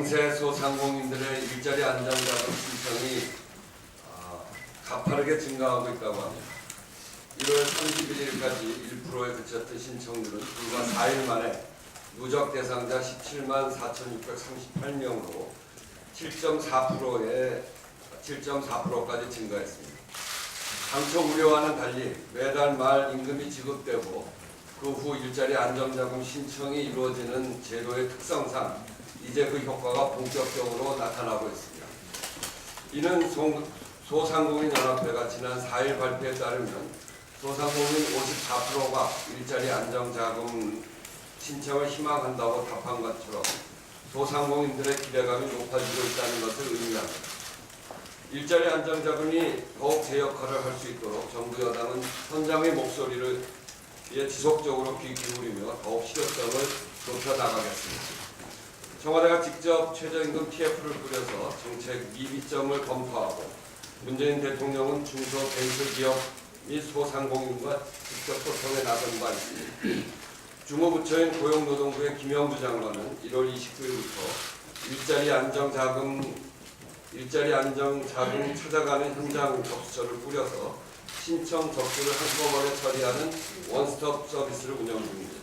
영세 소상공인들의 일자리 안정자금 신청이 가파르게 증가하고 있다고 합니다. 1월 31일까지 1%에 그쳤던 신청률은 불과 4일 만에 누적 대상자 17만 4,638명으로 7.4%까지 증가했습니다. 당초 우려와는 달리 매달 말 임금이 지급되고 그 후 일자리 안정자금 신청이 이루어지는 제도의 특성상 이제 그 효과가 본격적으로 나타나고 있습니다. 이는 소상공인연합회가 지난 4일 발표에 따르면 소상공인 54%가 일자리 안정자금 신청을 희망한다고 답한 것처럼 소상공인들의 기대감이 높아지고 있다는 것을 의미합니다. 일자리 안정자금이 더욱 제 역할을 할 수 있도록 정부 여당은 현장의 목소리를 지속적으로 귀 기울이며 더욱 실효성을 높여나가겠습니다. 청와대가 직접 최저임금 TF를 꾸려서 정책 미비점을 검토하고 문재인 대통령은 중소벤처기업 및 소상공인과 직접 소통에 나선 바 있습니다. 주무부처인 고용노동부의 김영주 장관은 1월 29일부터 일자리 안정자금 찾아가는 현장 접수처를 꾸려서 신청 접수를 한꺼번에 처리하는 원스톱 서비스를 운영 중입니다.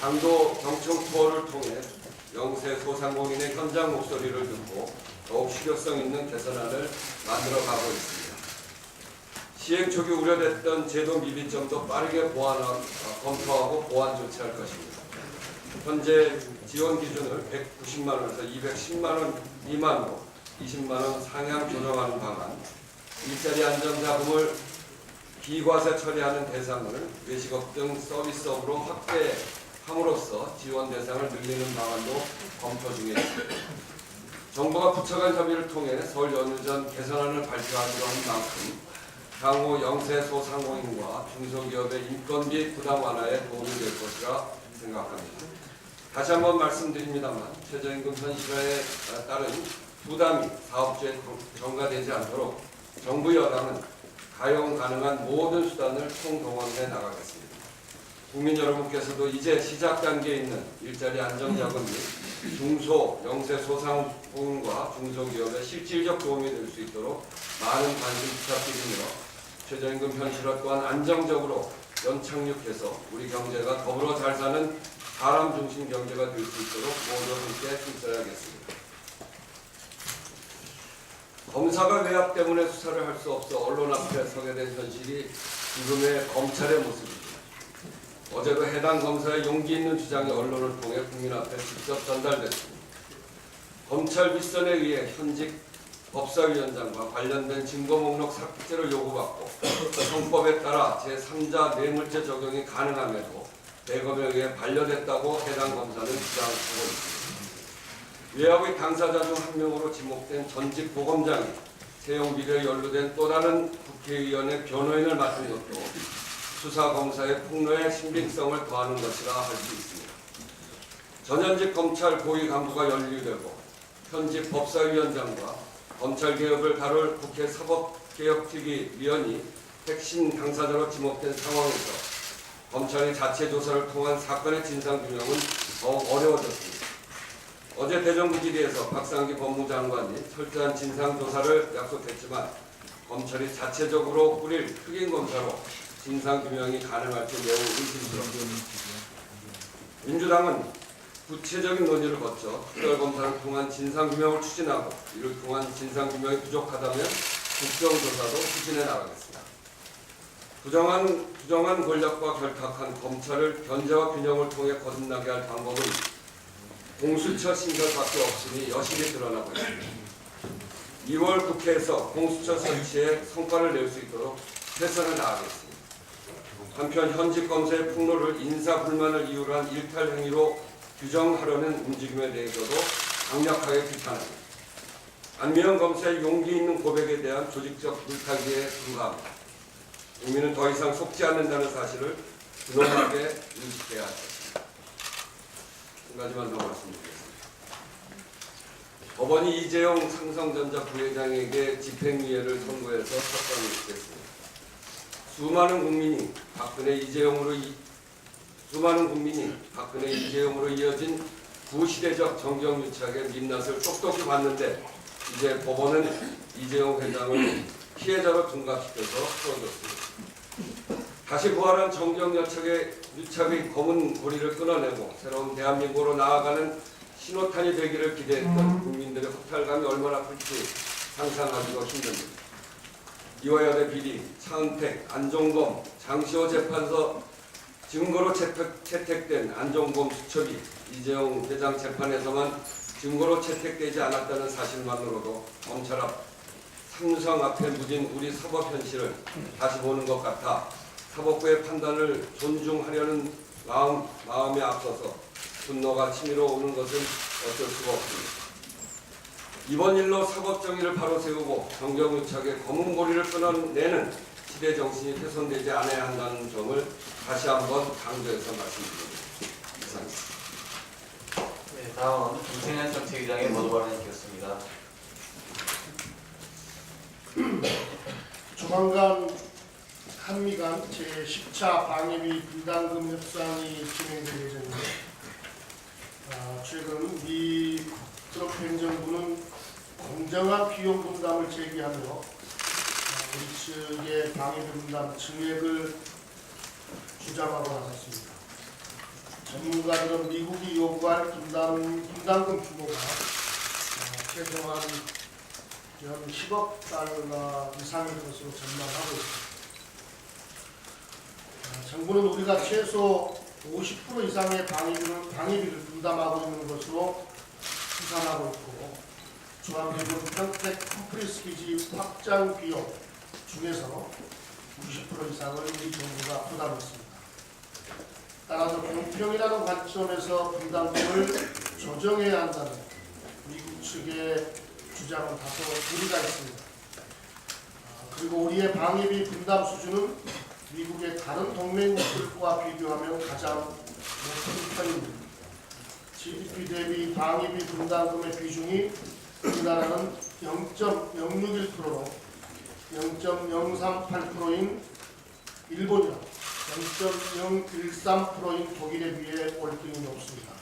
당도 경청 투어를 통해 영세 소상공인의 현장 목소리를 듣고 더욱 실효성 있는 개선안을 만들어가고 있습니다. 시행 초기 우려됐던 제도 미비점도 빠르게 검토하고 보완 조치할 것입니다. 현재 지원 기준을 190만 원에서 210만 원 미만으로 20만 원 상향 조정하는 방안, 일자리 안정자금을 비과세 처리하는 대상을 외식업 등 서비스업으로 확대함으로써 지원 대상을 늘리는 방안도 검토 중에 있습니다. 정부가 부처 간 협의를 통해 설 연휴 전 개선안을 발표하기로 한 만큼 향후 영세 소상공인과 중소기업의 인건비 부담 완화에 도움이 될 것이라 생각합니다. 다시 한번 말씀드립니다만 최저임금 현실화에 따른 부담이 사업주에 전가되지 않도록 정부 여당은 가용 가능한 모든 수단을 총동원해 나가겠습니다. 국민 여러분께서도 이제 시작 단계에 있는 일자리 안정자금 및 중소, 영세 소상공인과 중소기업에 실질적 도움이 될 수 있도록 많은 관심 부탁드리며 최저임금 현실화 또한 안정적으로 연착륙해서 우리 경제가 더불어 잘 사는 사람 중심 경제가 될 수 있도록 모두 함께 힘써야겠습니다. 검사가 외압 때문에 수사를 할 수 없어 언론 앞에 서게 된 현실이 지금의 검찰의 모습입니다. 어제도 해당 검사의 용기 있는 주장이 언론을 통해 국민 앞에 직접 전달됐습니다. 검찰 윗선에 의해 현직 법사위원장과 관련된 증거 목록 삭제를 요구받고 형법에 따라 제3자 뇌물죄 적용이 가능함에도 대검에 의해 반려됐다고 해당 검사는 주장하고 있습니다. 외압의 당사자 중 한 명으로 지목된 전직 보검장이 채용 비리에 연루된 또 다른 국회의원의 변호인을 맡은 것도 수사검사의 폭로의 신빙성을 더하는 것이라 할 수 있습니다. 전현직 검찰 고위 간부가 연루되고 현직 법사위원장과 검찰개혁을 다룰 국회 사법개혁특위위원이 핵심 당사자로 지목된 상황에서 검찰의 자체 조사를 통한 사건의 진상규명은 더욱 어려워졌습니다. 어제 대전구지리에서 박상기 법무장관이 철저한 진상조사를 약속했지만 검찰이 자체적으로 꾸릴 흑인검사로 진상규명이 가능할지 매우 의심스럽습니다. 민주당은 구체적인 논의를 거쳐 특별검사를 통한 진상규명을 추진하고 이를 통한 진상규명이 부족하다면 국정조사도 추진해 나가겠습니다. 부정한 권력과 결탁한 검찰을 견제와 균형을 통해 거듭나게 할 방법은 공수처 신설밖에 없으니 여실히 드러나고 있습니다. 2월 국회에서 공수처 설치에 성과를 낼 수 있도록 최선을 다하겠습니다. 한편 현직 검사의 폭로를 인사불만을 이유로 한 일탈 행위로 규정하려는 움직임에 대해서도 강력하게 비판합니다. 안미영 검사의 용기 있는 고백에 대한 조직적 물타기에 불과합니다. 국민은 더 이상 속지 않는다는 사실을 근엄하게 인식해야 합니다. 한 가지만 더 말씀드리겠습니다. 법원이 이재용 삼성전자 부회장에게 집행유예를 선고해서 석방이 됐습니다. 수많은 국민이 박근혜 이재용으로 이어진 구시대적 정경유착의 민낯을 똑똑히 봤는데 이제 법원은 이재용 회장을 피해자로 둔갑시켜서 풀어줬습니다. 다시 부활한 정경유착의 검은 고리를 끊어내고 새로운 대한민국으로 나아가는 신호탄이 되기를 기대했던 국민들의 허탈감이 얼마나 클지 상상하기도 힘듭니다. 이화여대 비리, 차은택, 안종범, 장시호 재판서 증거로 채택된 안종범 수첩이 이재용 회장 재판에서만 증거로 채택되지 않았다는 사실만으로도 검찰 앞 삼성 앞에 묻은 우리 사법 현실을 다시 보는 것 같아 사법부의 판단을 존중하려는 마음에 앞서서 분노가 치밀어 오는 것은 어쩔 수가 없습니다. 이번 일로 사법 정의를 바로 세우고 정경유착의 검은 고리를 끊어내는 시대 정신이 훼손되지 않아야 한다는 점을 다시 한번 강조해서 말씀드립니다. 이상입니다. 네, 다음은 김승현 정책위장의 모두 발언 있겠습니다. 조만간 한미 간 제10차 방위비 분담금 협상이 진행될 예정입니다. 최근 미 트럼프 행정부는 공정한 비용 분담을 제기하며 우리 측의 방위비 분담 증액을 주장하고 나섰습니다. 전문가들은 미국이 요구할 분담금 규모가 최소한 연 10억 달러 이상일 것으로 전망하고 있습니다. 정부는 우리가 최소 50% 이상의 방위비를 분담하고 있는 것으로 추산하고 있고, 주한미군 평택 컴프레스 기지 확장 비용 중에서 90% 이상을 우리 정부가 부담했습니다. 따라서 공평이라는 관점에서 분담금을 조정해야 한다는 미국 측의 주장은 다소 무리가 있습니다. 그리고 우리의 방위비 분담 수준은 미국의 다른 동맹국들과 비교하면 가장 높은 편입니다. GDP 대비 방위비 분담금의 비중이 우리나라는 0.061%로 0.038%인 일본이랑 0.013%인 독일에 비해 월등히 높습니다.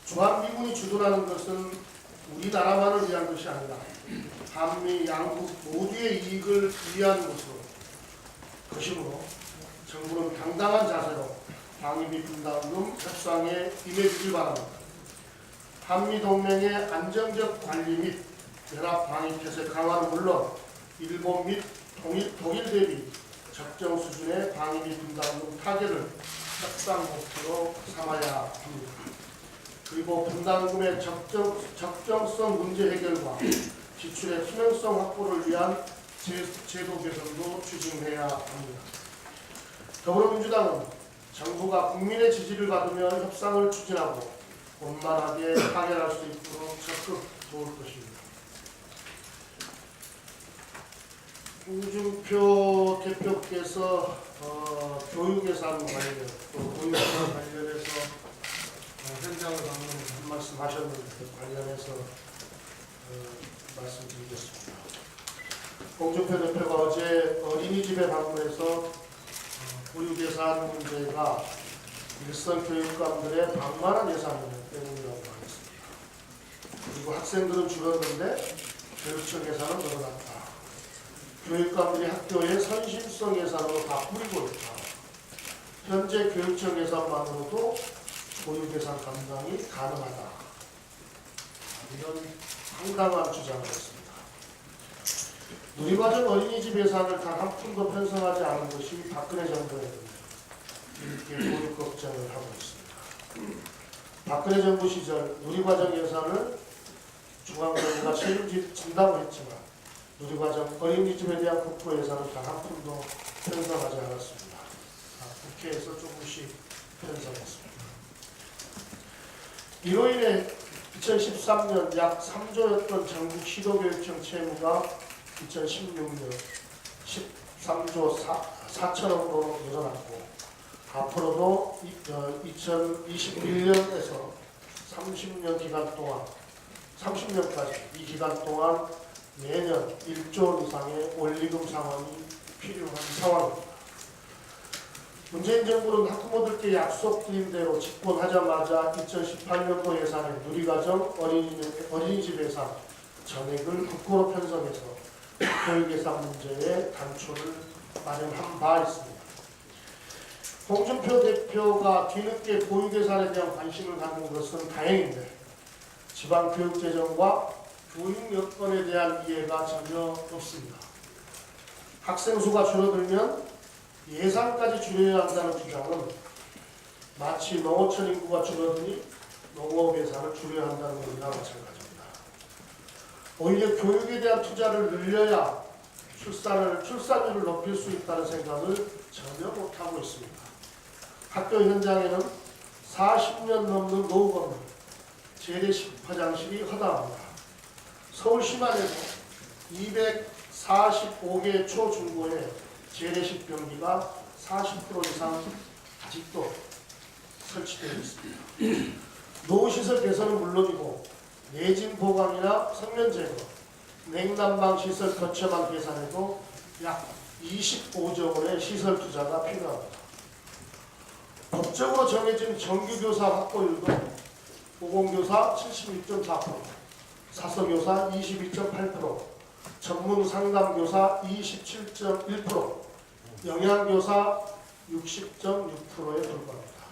주한미군이 주둔하는 것은 우리나라만을 위한 것이 아니라 한미 양국 모두의 이익을 위한 것이므로 정부는 당당한 자세로 방위비 분담금 협상에 임해주길 바랍니다. 한미동맹의 안정적 관리 및 연합 방위 태세 강화는 물론 일본 및 독일 대비 적정 수준의 방위비 분담금 타결을 협상 목표로 삼아야 합니다. 그리고 분담금의 적정성 문제 해결과 지출의 투명성 확보를 위한 제도 개선도 추진해야 합니다. 더불어민주당은 정부가 국민의 지지를 받으며 협상을 추진하고 원만하게 타결할 수 있도록 적극 도울 것입니다. 홍준표 대표께서 교육 예산 관련, 또 교육 예산 관련해서 현장을 방문 한 말씀 하셨는데 관련해서 말씀드리겠습니다. 홍준표 대표가 어제 어린이집에 방문해서 교육 예산 문제가 일선 교육감들의 방만한 예산 때문이라고 하겠습니다. 그리고 학생들은 줄었는데 교육청 예산은 늘어났다. 교육감들이 학교에 선심성 예산으로 다 뿌리고 있다. 현재 교육청 예산만으로도 교육 예산 감당이 가능하다. 이런 황당한 주장을 했습니다. 누리과정 어린이집 예산을 단 한 푼도 편성하지 않은 것이 박근혜 정부의 이렇게 교육 걱정을 하고 있습니다. 박근혜 정부 시절 누리과정 예산을 중앙정부가 책임진다고 했지만 누리과정 어린이집에 대한 국토 예산을 단 한 푼도 편성하지 않았습니다. 국회에서 조금씩 편성했습니다. 이로 인해 2013년 약 3조였던 전국 시도교육청 채무가 2016년 13조 4천억으로 늘어났고 앞으로도 2021년에서 30년 기간 동안 30년까지 이 기간 동안 매년 1조 이상의 원리금 상환이 필요한 상황입니다. 문재인 정부는 학부모들께 약속드린 대로 집권하자마자 2018년도 예산에 누리과정 어린이집 예산 전액을 국고로 편성해서 교육 예산 문제의 단초를 마련한 바 있습니다. 홍준표 대표가 뒤늦게 보육 예산에 대한 관심을 갖는 것은 다행인데 지방교육재정과 교육 여건에 대한 이해가 전혀 없습니다. 학생 수가 줄어들면 예산까지 줄여야 한다는 주장은 마치 농어촌 인구가 줄어드니 농업 예산을 줄여야 한다는 것이나 마찬가지입니다. 오히려 교육에 대한 투자를 늘려야 출산율을 높일 수 있다는 생각을 전혀 못하고 있습니다. 학교 현장에는 40년 넘는 노후 건물, 재래식 화장실이 허다합니다. 서울시만 해도 245개 초중고에 재래식 변기가 40% 이상 아직도 설치되어 있습니다. 노후시설 개선은 물론이고 내진 보강이나 성면 제거, 냉난방 시설 거쳐만 계산해도 약 25조 원의 시설 투자가 필요합니다. 법적으로 정해진 정규교사 확보율도 보건교사 76.4%, 사서교사 22.8%, 전문상담교사 27.1%, 영양교사 60.6%에 불과합니다.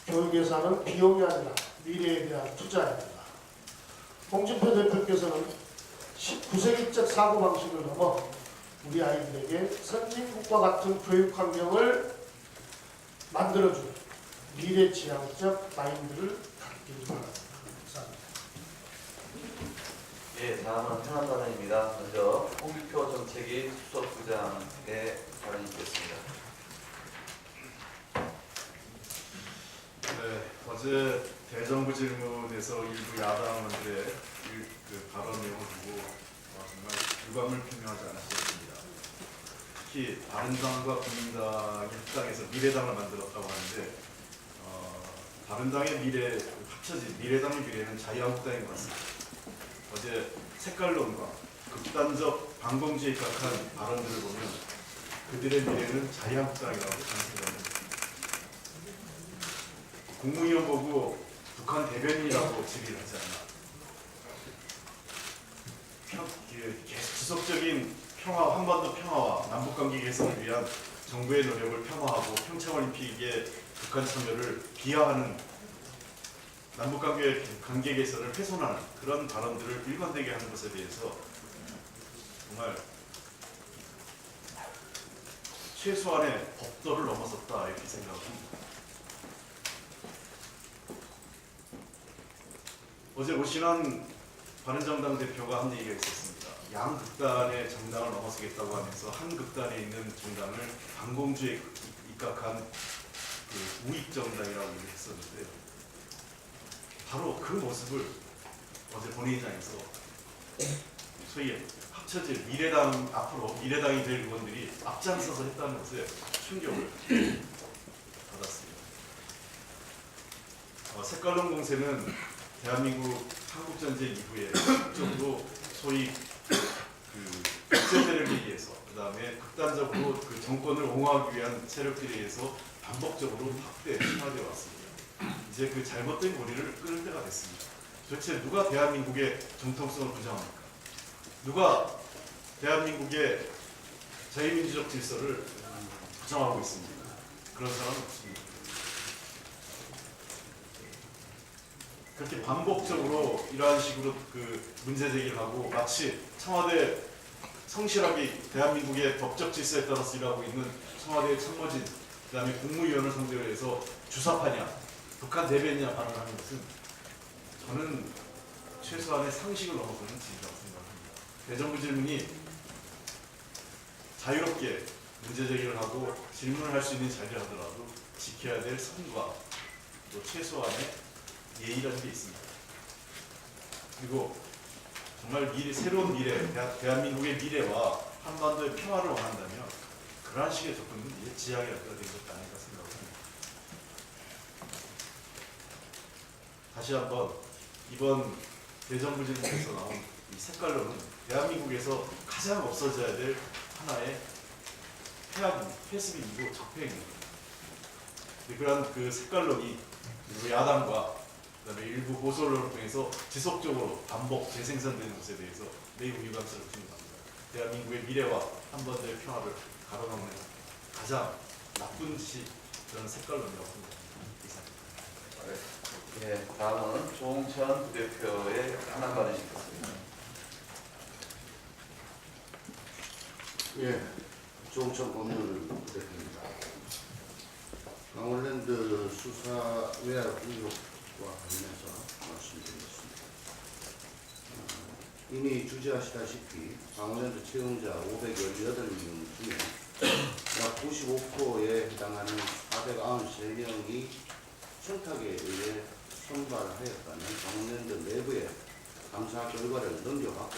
교육예산은 비용이 아니라 미래에 대한 투자입니다. 홍준표 대표께서는 19세기적 사고방식을 넘어 우리 아이들에게 선진국과 같은 교육 환경을 만들어준 미래지향적 마인드를 갖기를 바랍니다. 감사합니다. 예, 다음은 현안단원입니다. 먼저 홍준표 정책위 수석부장의 발언이 있겠습니다. 네, 어제 대정부 질문에서 일부 야당원들의 그 발언 내용을 보고 정말 유감을 표명하지 않았습니다. 특히 바른당과 국민당의 합당해서 미래당을 만들었다고 하는데 바른당의 미래, 합쳐진 미래당의 미래는 자유한국당인 것 같습니다. 어제 색깔론과 극단적 반공주의에 입각한 발언들을 보면 그들의 미래는 자유한국당이라고 저는 생각합니다. 국무위원 보고 북한 대변인이라고 질의를 하지 않나. 지속적인 평화, 한반도 평화와 남북관계 개선을 위한 정부의 노력을 폄하하고 평창올림픽의 북한 참여를 비하하는 남북관계 개선을 훼손하는 그런 발언들을 일관되게 하는 것에 대해서 정말 최소한의 법도를 넘어섰다 이렇게 생각합니다. 어제 오신환 바른정당 대표가 한 얘기가 있었습니다. 양극단의 정당을 넘어서겠다고 하면서 한 극단에 있는 정당을 반공주의에 입각한 그 우익 정당이라고 얘기했었는데요. 바로 그 모습을 어제 본회의장에서 소위 합쳐질 미래당 앞으로 미래당이 될 의원들이 앞장서서 했다는 것에 충격을 받았습니다. 색깔론 공세는 대한민국 한국전쟁 이후에 적극적으로 소위 그 국제제를 위해서 그다음에 극단적으로 그 정권을 옹호하기 위한 세력들에 의해서 반복적으로 확대 심화되어 왔습니다. 이제 그 잘못된 고리를 끊을 때가 됐습니다. 도대체 누가 대한민국의 정통성을 부정합니까? 누가 대한민국의 자유민주적 질서를 부정하고 있습니까? 그런 사람은 없습니다. 그렇게 반복적으로 이러한 식으로 그 문제 제기를 하고 마치 청와대 성실하게 대한민국의 법적 질서에 따라서 일하고 있는 청와대의 참모진 그다음에 국무위원을 상대로 해서 주사파냐 북한 대변이냐 발언하는 것은 저는 최소한의 상식을 넘어서는 진리라고 생각합니다. 대정부 질문이 자유롭게 문제 제기를 하고 질문을 할 수 있는 자리를 하더라도 지켜야 될 선과 또 최소한의 예의라는 게 있습니다. 그리고 정말 새로운 미래, 대한민국의 미래와 한반도의 평화를 원한다면 그러한 식의 접근은 이제 지향이 될 것도 아닐까 생각합니다. 다시 한번 이번 대정부 질문에서 나온 이 색깔론은 대한민국에서 가장 없어져야 될 하나의 패습이고 적폐행위입니다. 그러한 그 색깔론이 그리고 야당과 그다음에 일부 보수 언론을 통해서 지속적으로 반복 재생산되는 것에 대해서 매우 유감스럽게 생각합니다. 대한민국의 미래와 한반도의 평화를 가로막는 가장 나쁜 짓이 그런 색깔론이라고 생각합니다. 이상입니다. 예, 다음은 조홍천 부대표의 하나 발언이 있겠습니다. 예, 조홍천 법률 부대표입니다. 강원랜드 수사 외야 의혹과 관련해서 말씀드리겠습니다. 이미 주지하시다시피 강원랜드 채용자 518명 중에 약 95%에 해당하는 493명이 청탁에 의해 선발하였다는 강원랜드 내부의 감사 결과를 넘겨받고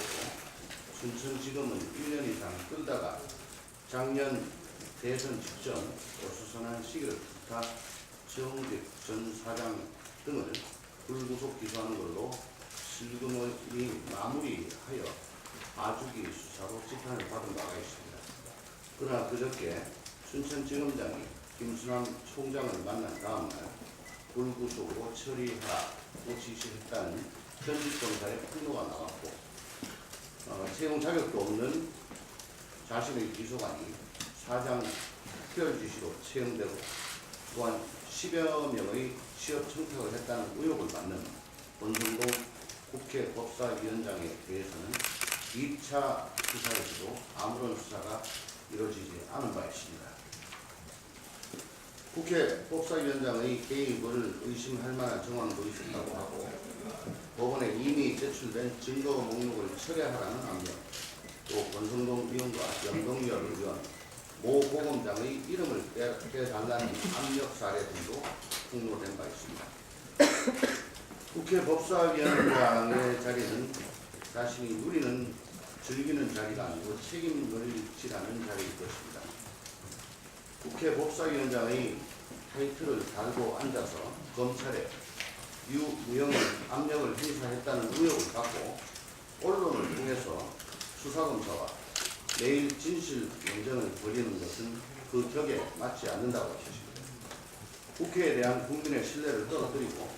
춘천지검은 1년 이상 끌다가 작년 대선 직전 어수선한 시기를 탓 정직 전 사장 등을 불구속 기소하는 걸로 실금이 마무리하여 아주기 수사로 지탄을 받은 바가 있습니다. 그러나 그저께 춘천지검장이 김수남 총장을 만난 다음날 불구속으로 처리하라고 지시했다는 현직검사의 폭로가 나왔고 채용 자격도 없는 자신의 비서관이 사장 특별 지시로 채용되고 또한 10여 명의 취업 청탁을 했다는 의혹을 받는 권성동 국회 법사위원장에 대해서는 2차 수사에서도 아무런 수사가 이루어지지 않은 바 있습니다. 국회 법사위원장의 개입을 의심할 만한 정황도 있었다고 하고 법원에 이미 제출된 증거 목록을 철회하라는 압력, 또 권성동 의원과 영동열 의원, 모 보검장의 이름을 빼달라는 압력 사례 등도 폭로된 바 있습니다. 국회 법사위원장의 자리는 자신이 누리는 즐기는 자리가 아니고 책임을 지라는 자리일 것입니다. 국회 법사위원장의 타이틀을 달고 앉아서 검찰에 유무형의 압력을 행사했다는 의혹을 받고 언론을 통해서 수사검사와 매일 진실 논쟁을 벌이는 것은 그 격에 맞지 않는다고 하십니다. 국회에 대한 국민의 신뢰를 떨어뜨리고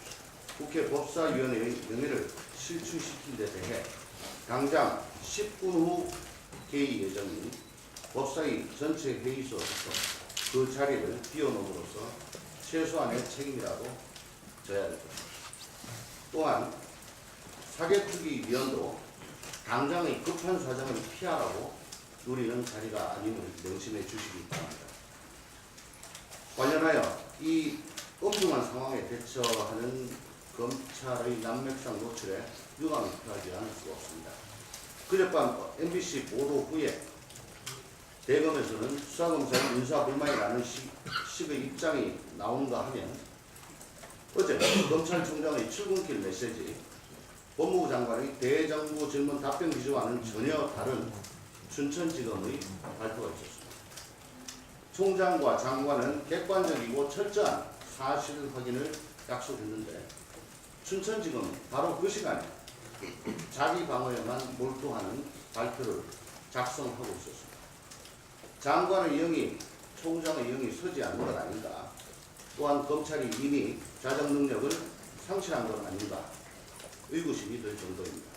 국회 법사위원회의 명예를 실추시킨 데 대해 당장 10분 후 개의 예정인 법사위 전체 회의소에서 그 자리를 비워놓음으로써 최소한의 책임이라도 져야 될 것입니다. 또한 사개특위위원도 당장의 급한 사정을 피하라고 누리는 자리가 아님을 명심해 주시기 바랍니다. 관련하여 이 엄중한 상황에 대처하는 검찰의 난맥상 노출에 유감이 표하지 않을 수가 없습니다. 그젯밤 MBC 보도 후에 대검에서는 수사검사의 인사불만이라는 식의 입장이 나온가 하면 어제 검찰총장의 출근길 메시지, 법무부 장관의 대정부 질문 답변 기조와는 전혀 다른 춘천지검의 발표가 있었습니다. 총장과 장관은 객관적이고 철저한 사실 확인을 약속했는데 춘천지검은 바로 그 시간에 자기 방어에만 몰두하는 발표를 작성하고 있었습니다. 장관의 영이, 총장의 영이 서지 않는 것 아닌가, 또한 검찰이 이미 자정 능력을 상실한 것 아닌가 의구심이 들 정도입니다.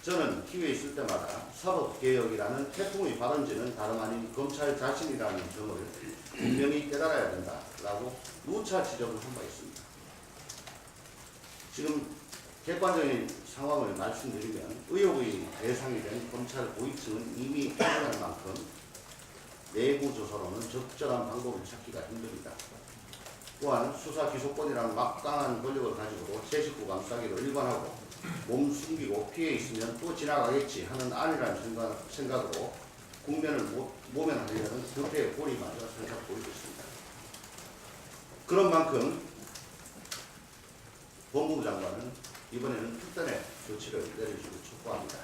저는 기회 있을 때마다 사법개혁이라는 태풍의 발원지는 다름 아닌 검찰 자신이라는 점을 분명히 깨달아야 된다라고 누차 지적을 한 바 있습니다. 지금 객관적인 상황을 말씀드리면 의혹의 대상이 된 검찰 고위층은 이미 확인할 만큼 내부 조사로는 적절한 방법을 찾기가 힘듭니다. 또한 수사 기소권이라는 막강한 권력을 가지고도 제 식구 감싸기를 일관하고 몸 숨기고 피해 있으면 또 지나가겠지 하는 안이라는 생각으로 국면을 모면하려는 교태의 고리마저 살짝 보이고 있습니다. 그런 만큼 법무부 장관은 이번에는 특단의 조치를 내려주고 촉구합니다.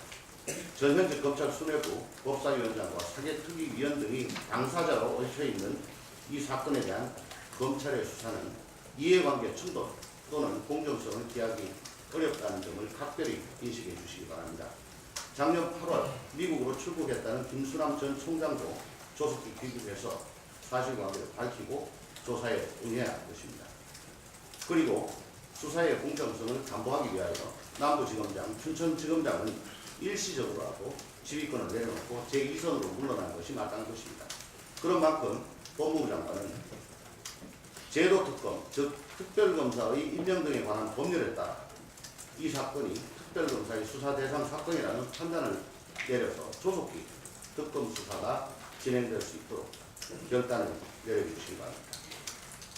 전현직 검찰 수뇌부, 법사위원장과 사개특위위원 등이 당사자로 얽혀있는 이 사건에 대한 검찰의 수사는 이해관계 충돌 또는 공정성을 기하기 어렵다는 점을 각별히 인식해 주시기 바랍니다. 작년 8월 미국으로 출국했다는 김수남 전 총장도 조속히 귀국해서 사실관계를 밝히고 조사에 응해야 할 것입니다. 그리고 수사의 공정성을 담보하기 위하여 남부지검장, 춘천지검장은 일시적으로라도 지휘권을 내려놓고 제2선으로 물러난 것이 마땅한 것입니다. 그런 만큼 법무부 장관은 제도특검, 즉 특별검사의 임명 등에 관한 법률에 따라 이 사건이 특별검사의 수사 대상 사건이라는 판단을 내려서 조속히 특검 수사가 진행될 수 있도록 결단을 내려주시기 바랍니다.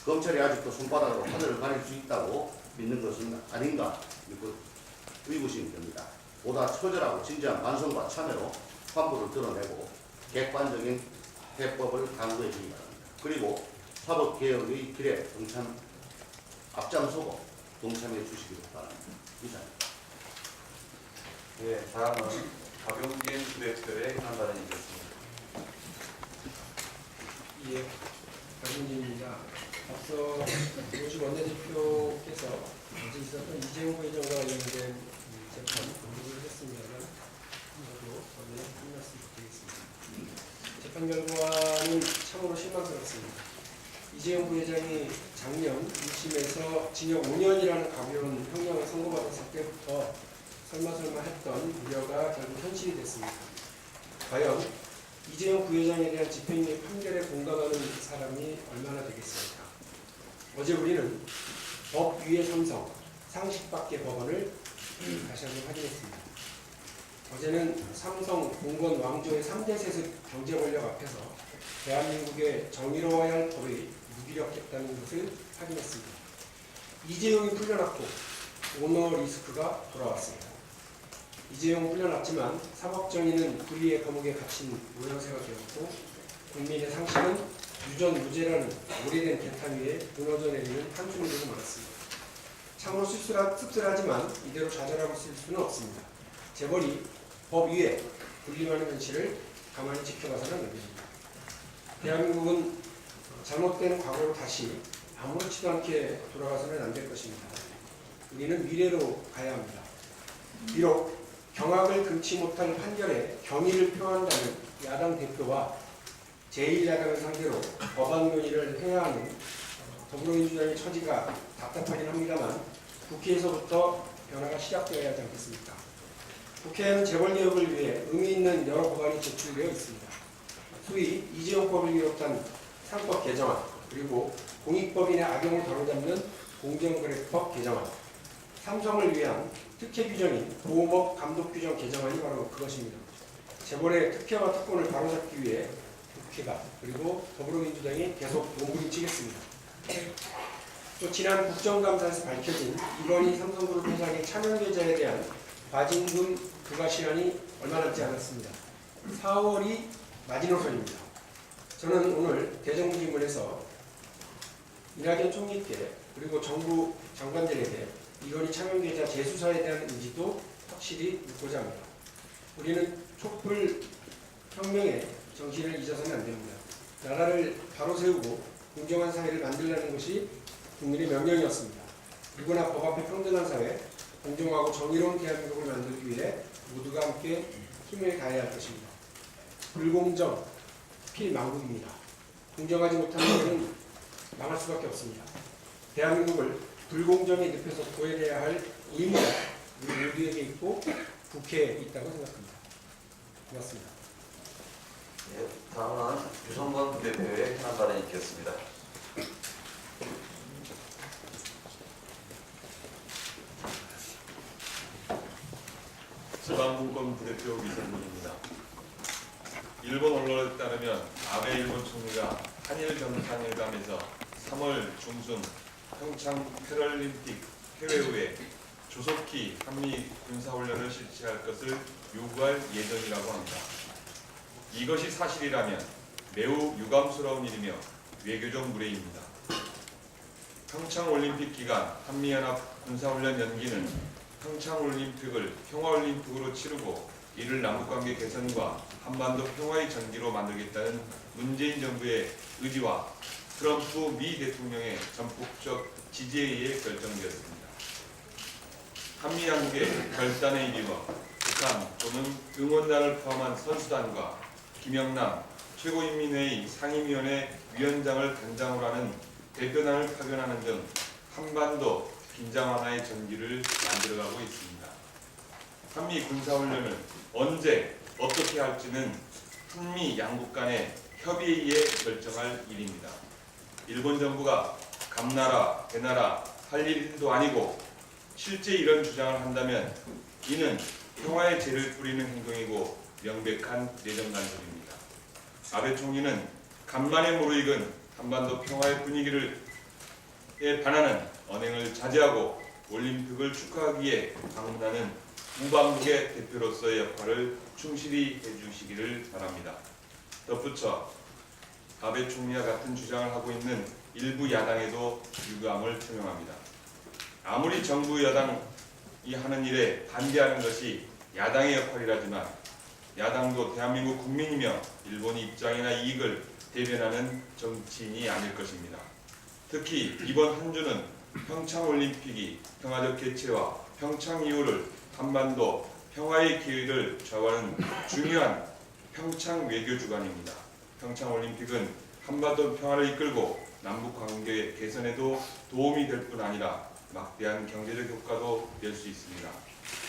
검찰이 아직도 손바닥으로 하늘을 가릴 수 있다고 믿는 것은 아닌가 의구심이 듭니다. 보다 처절하고 진지한 반성과 참여로 환부를 드러내고 객관적인 해법을 강구해 주기 바랍니다. 그리고 사법개혁의 길에 앞장서고 동참해 주시기 바랍니다. 이상입니다. 네, 다음은 박용진 부대표의 현안 발언이겠습니다. 예, 박윤진입니다. 앞서 오주 원내대표께서 어제 있었던 이재용 부회장과 관련된 재판 공부를 했습니다만 저도 오늘 한 말씀 드리겠습니다. 재판 결과는 참으로 실망스럽습니다. 이재용 부회장이 작년 1심에서 징역 5년이라는 가벼운 형량을 선고받았을 때부터 설마 했던 우려가 결국 현실이 됐습니다. 과연 이재용 부회장에 대한 집행유예 판결에 공감하는 사람이 얼마나 되겠습니까? 어제 우리는 법 위의 삼성, 상식밖의 법원을 다시 한번 확인했습니다. 어제는 삼성, 공건, 왕조의 3대 세습 경제 권력 앞에서 대한민국의 정의로워야 할 법이 무기력했다는 것을 확인했습니다. 이재용이 풀려났고 오너 리스크가 돌아왔습니다. 이재용 풀려났지만 사법정의는 불의의 감옥에 갇힌 모양새가 되었고 국민의 상식은 유전무죄라는 오래된 개탄 위에 무너져 내리는 한숨이 되고 말았습니다. 참으로 씁쓸하지만 이대로 좌절하고 있을 수는 없습니다. 재벌이 법 위에 군림하는 현실을 가만히 지켜봐서는 안 됩니다. 대한민국은 잘못된 과거로 다시 아무렇지도 않게 돌아가서는 안 될 것입니다. 우리는 미래로 가야 합니다. 비록 경악을 금치 못할 판결에 경의를 표한다는 야당 대표와 제1야당을 상대로 법안 논의를 해야 하는 더불어민주당의 처지가 답답하긴 합니다만 국회에서부터 변화가 시작되어야 하지 않겠습니까? 국회에는 재벌개혁을 위해 의미 있는 여러 법안이 제출되어 있습니다. 소위 이재용법을 비롯한 상법 개정안, 그리고 공익법인의 악용을 바로잡는 공정거래법 개정안, 삼성을 위한 특혜 규정인 보호법 감독 규정 개정안이 바로 그것입니다. 재벌의 특혜와 특권을 바로잡기 위해 국회가 그리고 더불어민주당이 계속 몸부림치겠습니다. 또 지난 국정감사에서 밝혀진 이건희 삼성그룹 회장의 차명계좌에 대한 과징금 부과 시한이 얼마 남지 않았습니다. 4월이 마지노선입니다. 저는 오늘 대정부질문에서 이낙연 총리께 그리고 정부 장관들에게 이건희 차명계좌 재수사에 대한 의지도 확실히 묻고자 합니다. 우리는 촛불 혁명의 정신을 잊어서는 안 됩니다. 나라를 바로 세우고 공정한 사회를 만들라는 것이 국민의 명령이었습니다. 누구나 법 앞에 평등한 사회, 공정하고 정의로운 대한민국을 만들기 위해 모두가 함께 힘을 다해야 할 것입니다. 불공정, 필망국입니다. 공정하지 못한 사회는 망할 수밖에 없습니다. 대한민국을 불공정의 늪에서 구해내야 할 의무가 우리 모두에게 있고 국회에 있다고 생각합니다. 고맙습니다. 네, 다음은 유성건 부대표의 현안 발언이 있겠습니다. 지방분권 부대표 유성건입니다. 일본 언론에 따르면 아베 일본 총리가 한일 정상회담에서 3월 중순 평창 패럴림픽 폐회 후에 조속히 한미 군사훈련을 실시할 것을 요구할 예정이라고 합니다. 이것이 사실이라면 매우 유감스러운 일이며 외교적 무례입니다. 평창올림픽 기간 한미연합 군사훈련 연기는 평창올림픽을 평화올림픽으로 치르고 이를 남북관계 개선과 한반도 평화의 전기로 만들겠다는 문재인 정부의 의지와 트럼프 미 대통령의 전폭적 지지에 의해 결정되었습니다. 한미 양국의 결단의 이유와 북한 또는 응원단을 포함한 선수단과 김영남, 최고인민회의 상임위원회 위원장을 단장으로 하는 대표단을 파견하는 등 한반도 긴장 완화의 전기를 만들어가고 있습니다. 한미 군사훈련을 언제 어떻게 할지는 한미 양국 간의 협의에 의해 결정할 일입니다. 일본 정부가 감나라, 대나라 할 일도 아니고 실제 이런 주장을 한다면 이는 평화의 재를 뿌리는 행동이고 명백한 내정 간섭입니다. 아베 총리는 간만에 무르익은 한반도 평화의 분위기를 반하는 언행을 자제하고 올림픽을 축하하기에 방문하는 우방국의 대표로서의 역할을 충실히 해주시기를 바랍니다. 덧붙여 아베 총리와 같은 주장을 하고 있는 일부 야당에도 유감을 표명합니다. 아무리 정부 여당이 하는 일에 반대하는 것이 야당의 역할이라지만 야당도 대한민국 국민이며 일본의 입장이나 이익을 대변하는 정치인이 아닐 것입니다. 특히 이번 한 주는 평창올림픽이 평화적 개최와 평창 이후를 한반도 평화의 기회를 좌우하는 중요한 평창 외교 주간입니다. 평창올림픽은 한반도 평화를 이끌고 남북관계 개선에도 도움이 될 뿐 아니라 막대한 경제적 효과도 낼 수 있습니다.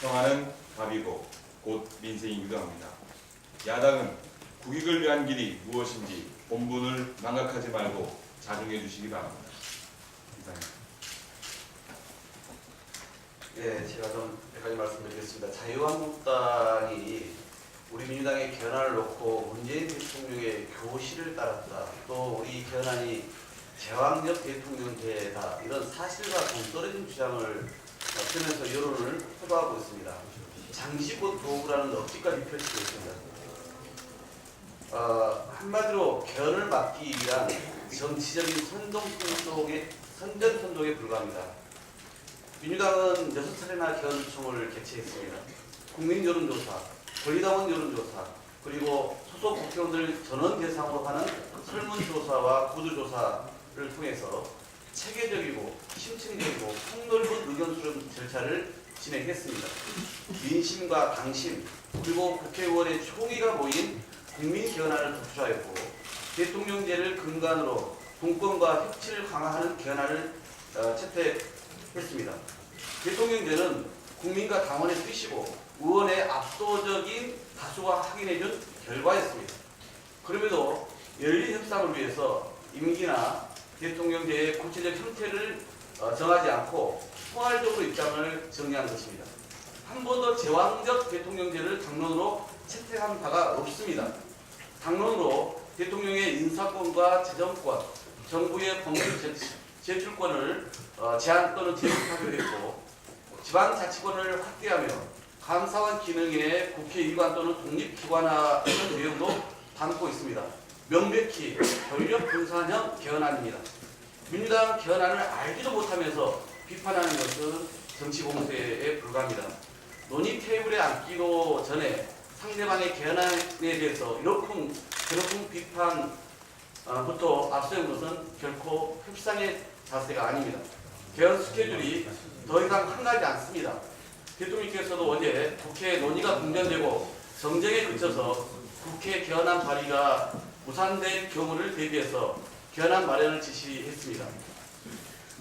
평화는 답이고 곧 민생이기도 합니다. 야당은 국익을 위한 길이 무엇인지 본분을 망각하지 말고 자중해 주시기 바랍니다. 이상입니다. 예, 제가 좀 몇 가지 말씀드리겠습니다. 자유한국당이 우리 민주당의 견안을 놓고 문재인 대통령의 교시를 따랐다. 또 우리 견안이 제왕적 대통령제다. 이런 사실과 동떨어진 주장을 펴면서 여론을 호도하고 있습니다. 장시곧 도구라는 억지까지 펼치고 있습니다. 한마디로 견을 막기 위한 정치적인 선전선동에 불과합니다. 민주당은 6차례나 견총을 개최했습니다. 국민여론조사, 권리당원 여론조사, 그리고 소속 국회의원들 전원 대상으로 하는 설문조사와 구두조사를 통해서 체계적이고 심층적이고 폭넓은 의견 수렴 절차를 진행했습니다. 민심과 당심, 그리고 국회의원의 총의가 모인 국민 견안을 도출하였고 대통령제를 근간으로 공권과 협치를 강화하는 견안을 채택했습니다. 대통령제는 국민과 당원의 뜻이고 의원의 압도적인 다수가 확인해준 결과였습니다. 그럼에도 열린 협상을 위해서 임기나 대통령제의 구체적 형태를 정하지 않고 포괄적으로 입장을 정리한 것입니다. 한 번도 제왕적 대통령제를 당론으로 채택한 바가 없습니다. 당론으로 대통령의 인사권과 재정권, 정부의 법률 제출권을 제한 또는 제한하기로 했고 지방자치권을 확대하며 감사원 기능의 국회 일관 또는 독립기관화하는 내용도 담고 있습니다. 명백히 권력 분산형 개헌안입니다. 민주당 개헌안을 알지도 못하면서 비판하는 것은 정치 공세에 불과합니다. 논의 테이블에 앉기도 전에 상대방의 개헌안에 대해서 이러쿵 저러쿵 비판부터 앞세운 것은 결코 협상의 자세가 아닙니다. 개헌 스케줄이 더 이상 한가지 않습니다. 대통령께서도 어제 국회 논의가 분전되고 정쟁에 그쳐서 국회 개헌안 발의가 무산된 경우를 대비해서 개헌안 마련을 지시했습니다.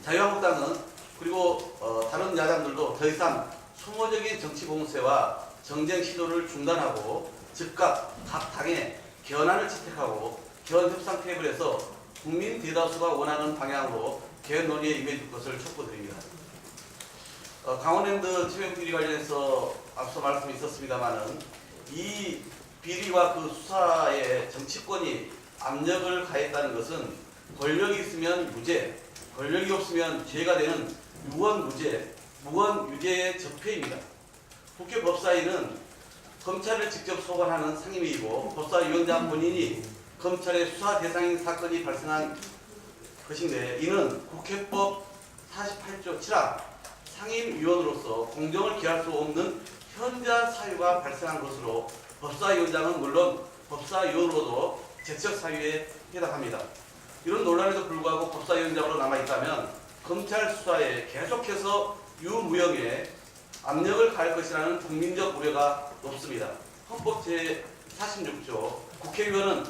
자유한국당은 그리고 다른 야당들도 더 이상 소모적인 정치 공세와 정쟁 시도를 중단하고 즉각 각 당에 개헌안을 채택하고 개헌 협상 테이블에서 국민 대다수가 원하는 방향으로 개헌 논의에 임해줄 것을 촉구드립니다. 강원랜드 채용 비리 관련해서 앞서 말씀이 있었습니다만은 이 비리와 그 수사에 정치권이 압력을 가했다는 것은 권력이 있으면 무죄, 권력이 없으면 죄가 되는 무언무죄, 무언유죄의 적폐입니다. 국회 법사위는 검찰을 직접 소관하는 상임위이고 법사위원장 본인이 검찰의 수사 대상인 사건이 발생한 것인데 이는 국회법 48조 7항 상임위원으로서 공정을 기할 수 없는 현저한 사유가 발생한 것으로 법사위원장은 물론 법사위원으로도 제적 사유에 해당합니다. 이런 논란에도 불구하고 법사위원장으로 남아있다면 검찰 수사에 계속해서 유무형의 압력을 가할 것이라는 국민적 우려가 높습니다. 헌법 제46조 국회의원은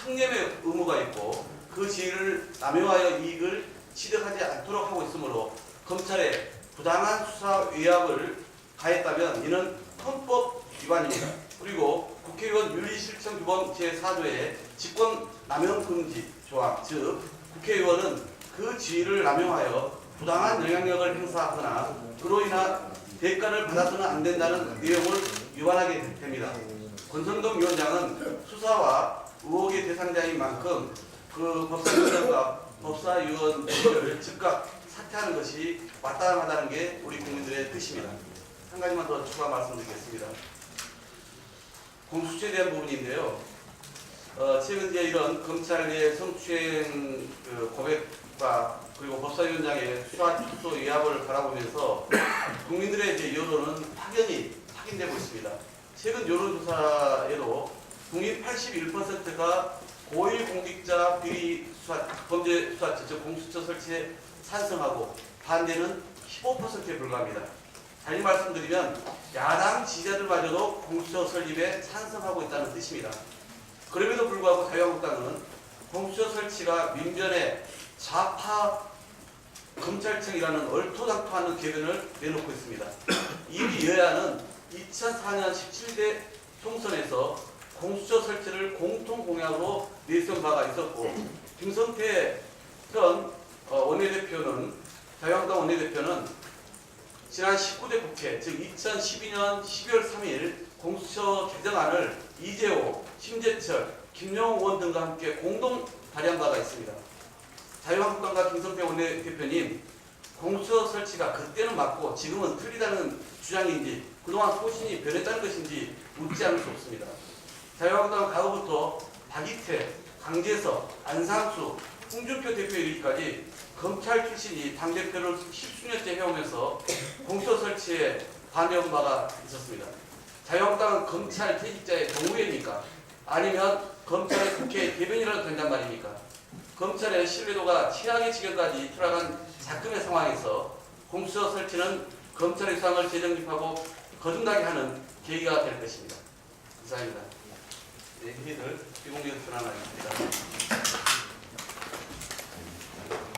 상념의 의무가 있고 그 지위를 남용하여 이익을 취득하지 않도록 하고 있으므로 검찰에 부당한 수사 외압을 가했다면 이는 헌법 위반입니다. 그리고 국회의원 윤리실천규범 제4조의 직권 남용 금지 조항, 즉 국회의원은 그 지위를 남용하여 부당한 영향력을 행사하거나 그로 인한 대가를 받아서는 안 된다는 내용을 위반하게 됩니다. 권성동 위원장은 수사와 의혹의 대상자인 만큼 그 법사위원장과 법사위원들을 즉각 사퇴하는 것이 마땅하다는 게 우리 국민들의 뜻입니다. 한 가지만 더 추가 말씀드리겠습니다. 공수처에 대한 부분인데요. 최근 이제 이런 검찰 내 성추행 고백과 그리고 법사위원장의 수사 축소 위압을 바라보면서 국민들의 이제 여론은 확연히 확인되고 있습니다. 최근 여론조사에도 국민 81%가 고위공직자 비리 수사, 범죄 수사처, 즉 공수처 설치에 찬성하고 반대는 15%에 불과합니다. 다시 말씀드리면 야당 지지자들마저도 공수처 설립에 찬성하고 있다는 뜻입니다. 그럼에도 불구하고 자유한국당은 공수처 설치가 민변의 좌파 검찰청이라는 얼토당토하는 궤변을 내놓고 있습니다. 이미 여야는 2004년 17대 총선에서 공수처 설치를 공통 공약으로 내세운 바가 있었고 김성태 전 원내대표는 자유한국당 원내대표는 지난 19대 국회 즉 2012년 12월 3일 공수처 개정안을 이재호, 심재철, 김영호 의원 등과 함께 공동 발의한 바가 있습니다. 자유한국당과 김성태 원내대표님 공수처 설치가 그때는 맞고 지금은 틀리다는 주장인지 그동안 소신이 변했다는 것인지 묻지 않을 수 없습니다. 자유한국당은 과거부터 박이태, 강재석, 안상수, 홍준표 대표에 이르기까지 검찰 출신이 당대표를 10수년째 해오면서 공수처 설치에 반대한 바가 있었습니다. 자유한국당은 검찰 퇴직자의 동무회입니까? 아니면 검찰의 국회 대변이라도 된단 말입니까? 검찰의 신뢰도가 최악의 지경까지 추락한 작금의 상황에서 공수처 설치는 검찰의 수상을 재정립하고 거듭나게 하는 계기가 될 것입니다. 이상입니다. 네, 회의를 비공개로 전환하겠습니다.